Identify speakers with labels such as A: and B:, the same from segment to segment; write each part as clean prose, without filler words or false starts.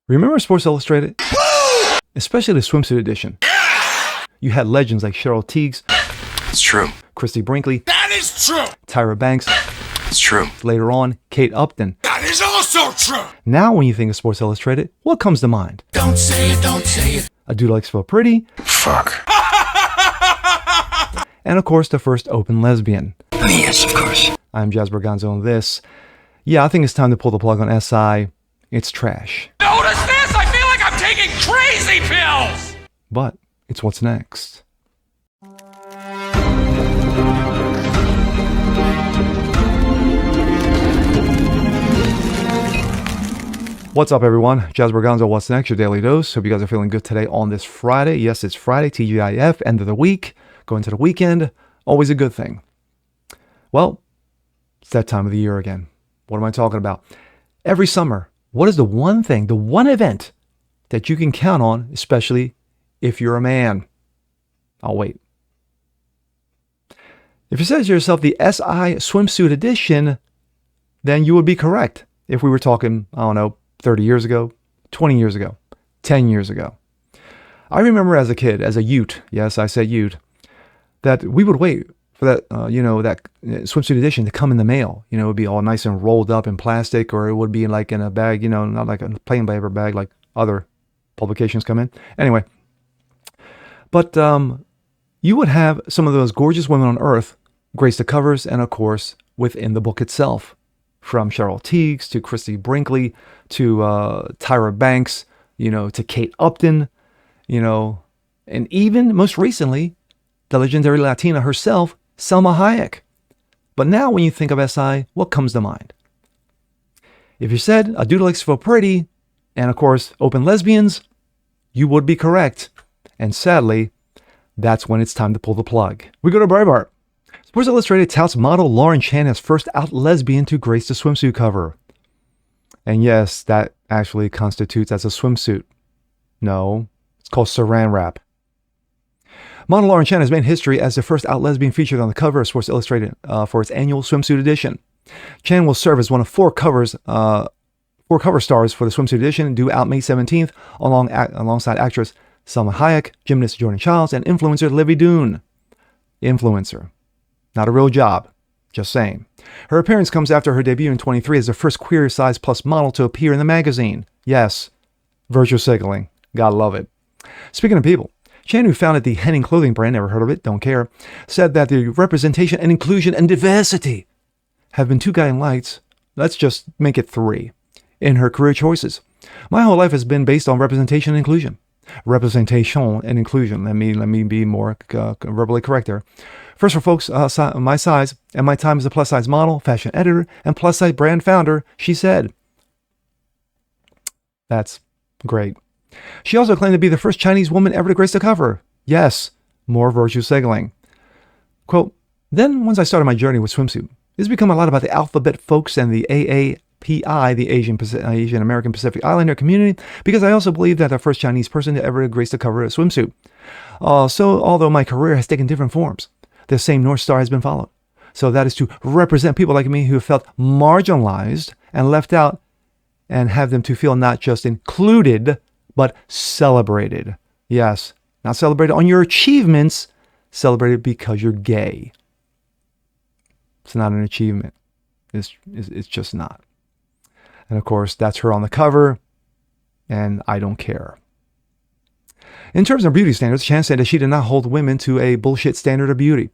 A: Remember Sports Illustrated? Especially the swimsuit edition. You had legends like Cheryl Tiegs.
B: It's true.
A: Christy Brinkley.
B: That is true.
A: Tyra Banks.
B: It's true.
A: Later on, Kate Upton.
B: That is also true.
A: Now when you think of Sports Illustrated, what comes to mind?
B: Don't say it, don't say it.
A: A Dude Likes to Feel Pretty.
B: Fuck.
A: And of course, the first open lesbian.
B: Yes, of course.
A: I'm Jazz Berganzo on this. Yeah, I think it's time to pull the plug on SI. It's trash.
B: Notice this? I feel like I'm taking crazy pills.
A: But it's what's next. What's up, everyone? Jazz Berganzo, what's next? Your daily dose. Hope you guys are feeling good today on this Friday. Yes, it's Friday, TGIF, end of the week, going to the weekend. Always a good thing. Well, it's that time of the year again. What am I talking about? Every summer, what is the one thing, the one event that you can count on, especially if you're a man? I'll wait. If you said to yourself the SI swimsuit edition, then you would be correct. If we were talking, I don't know, 30 years ago, 20 years ago, 10 years ago. I remember as a kid, as a ute, yes, I said ute, that we would wait for that, that swimsuit edition to come in the mail. You know, it would be all nice and rolled up in plastic, or it would be like in a bag, not like a plain paper bag like other publications come in. Anyway, but you would have some of those gorgeous women on earth grace the covers, and of course, within the book itself. From Cheryl Tiegs to Christy Brinkley to Tyra Banks, to Kate Upton, and even most recently, the legendary Latina herself, Salma Hayek. But now when you think of SI, what comes to mind? If you said A Dude Likes to Feel Pretty, and of course, open lesbians, you would be correct. And sadly, that's when it's time to pull the plug. We go to Breitbart. Sports Illustrated touts model Lauren Chan as first out lesbian to grace the swimsuit cover. And yes, that actually constitutes as a swimsuit. No, it's called saran wrap. Model Lauren Chan has made history as the first out lesbian featured on the cover of Sports Illustrated for its annual swimsuit edition. Chan will serve as one of four cover stars for the swimsuit edition, due out May 17th, alongside actress Salma Hayek, gymnast Jordan Childs, and influencer Livy Dunne. Influencer. Not a real job. Just saying. Her appearance comes after her debut in 23 as the first queer size plus model to appear in the magazine. Yes, virtual signaling. Gotta love it. Speaking of people, Chan, who founded the Henning clothing brand, never heard of it, don't care, said that the representation and inclusion and diversity have been two guiding lights, let's just make it three, in her career choices. My whole life has been based on representation and inclusion. Representation and inclusion. Let me be more verbally correct there. First, for folks my size and my time as a plus size model, fashion editor, and plus size brand founder, she said. That's great. She also claimed to be the first Chinese woman ever to grace the cover. Yes, more virtue signaling. Quote, then once I started my journey with swimsuit, it's become a lot about the alphabet folks and the AAPI, the Asian American Pacific Islander community, because I also believe that the first Chinese person to ever grace the cover of a swimsuit. So although my career has taken different forms, the same North Star has been followed. So that is to represent people like me who have felt marginalized and left out, and have them to feel not just included, but celebrated. Yes, not celebrated on your achievements, celebrated because you're gay. It's not an achievement. It's just not. And of course, that's her on the cover, and I don't care. In terms of beauty standards, Chan said that she did not hold women to a bullshit standard of beauty.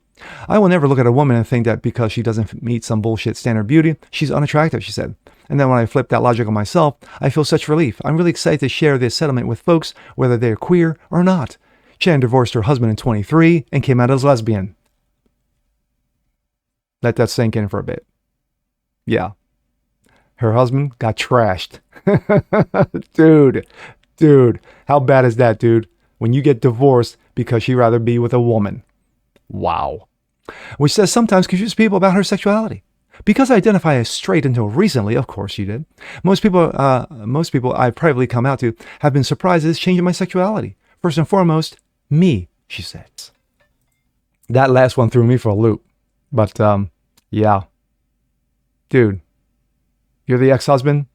A: I will never look at a woman and think that because she doesn't meet some bullshit standard of beauty, she's unattractive, she said. And then when I flip that logic on myself, I feel such relief. I'm really excited to share this settlement with folks, whether they're queer or not. Chan divorced her husband in 23 and came out as lesbian. Let that sink in for a bit. Yeah. Her husband got trashed. Dude, how bad is that, dude? When you get divorced because she'd rather be with a woman. Wow. Which says sometimes confused people about her sexuality. Because I identify as straight until recently, of course she did, most people I've privately come out to have been surprised at this change in my sexuality. First and foremost, me, she says. That last one threw me for a loop. But, yeah. Dude, you're the ex-husband?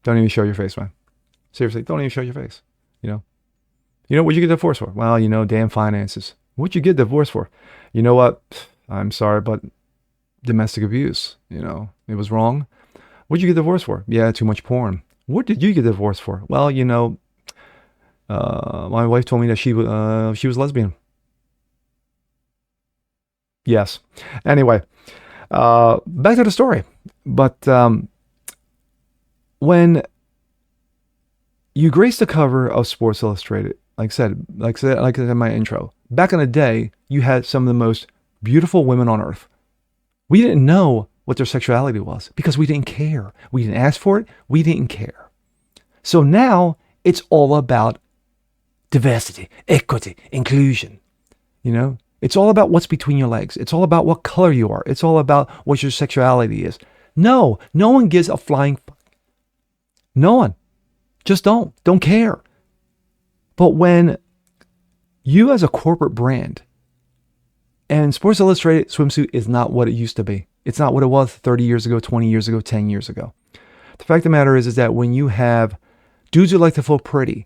A: Don't even show your face, man. Seriously, don't even show your face. You know? What'd you get divorced for? Well, damn finances. What'd you get divorced for? You know what? I'm sorry, but domestic abuse. It was wrong. What'd you get divorced for? Yeah, too much porn. What did you get divorced for? Well, my wife told me that she was lesbian. Yes. Anyway, back to the story. But when you grace the cover of Sports Illustrated, like I said in my intro, back in the day, you had some of the most beautiful women on earth. We didn't know what their sexuality was because we didn't care. We didn't ask for it. We didn't care. So now it's all about diversity, equity, inclusion. It's all about what's between your legs. It's all about what color you are. It's all about what your sexuality is. No one gives a flying fuck. No one. Just don't care. But when you as a corporate brand, and Sports Illustrated Swimsuit is not what it used to be. It's not what it was 30 years ago, 20 years ago, 10 years ago. The fact of the matter is that when you have dudes who like to feel pretty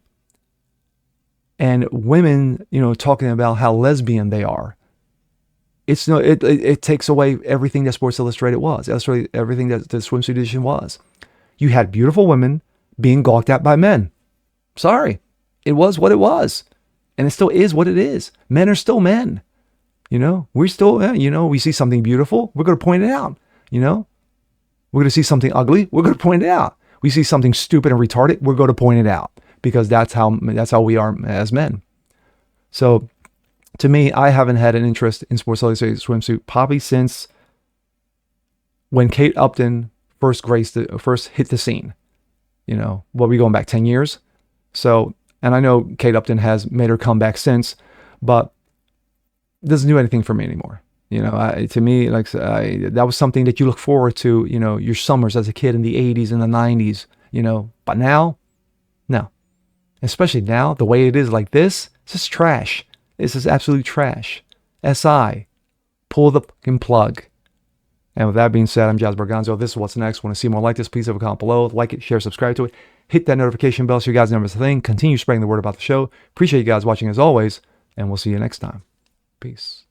A: and women, talking about how lesbian they are, it takes away everything that Sports Illustrated was. Everything that the swimsuit edition was. You had beautiful women being gawked at by men. Sorry. It was what it was. And it still is what it is. Men are still men. We're still, we see something beautiful, we're going to point it out. We're going to see something ugly, we're going to point it out. We see something stupid and retarded, we're going to point it out because that's how we are as men. So to me, I haven't had an interest in Sports Illustrated Swimsuit probably since when Kate Upton first hit the scene. We going back 10 years. So, and I know Kate Upton has made her comeback since, but doesn't do anything for me anymore. To me, that was something that you look forward to, your summers as a kid in the 80s and the 90s, but now, no. Especially now, the way it is like this, it's just trash. This is absolute trash. SI, pull the fucking plug. And with that being said, I'm Jazz Berganzo. This is What's Next. Want to see more like this, please leave a comment below. Like it, share, subscribe to it. Hit that notification bell so you guys know it's a thing. Continue spreading the word about the show. Appreciate you guys watching as always, and we'll see you next time. Peace.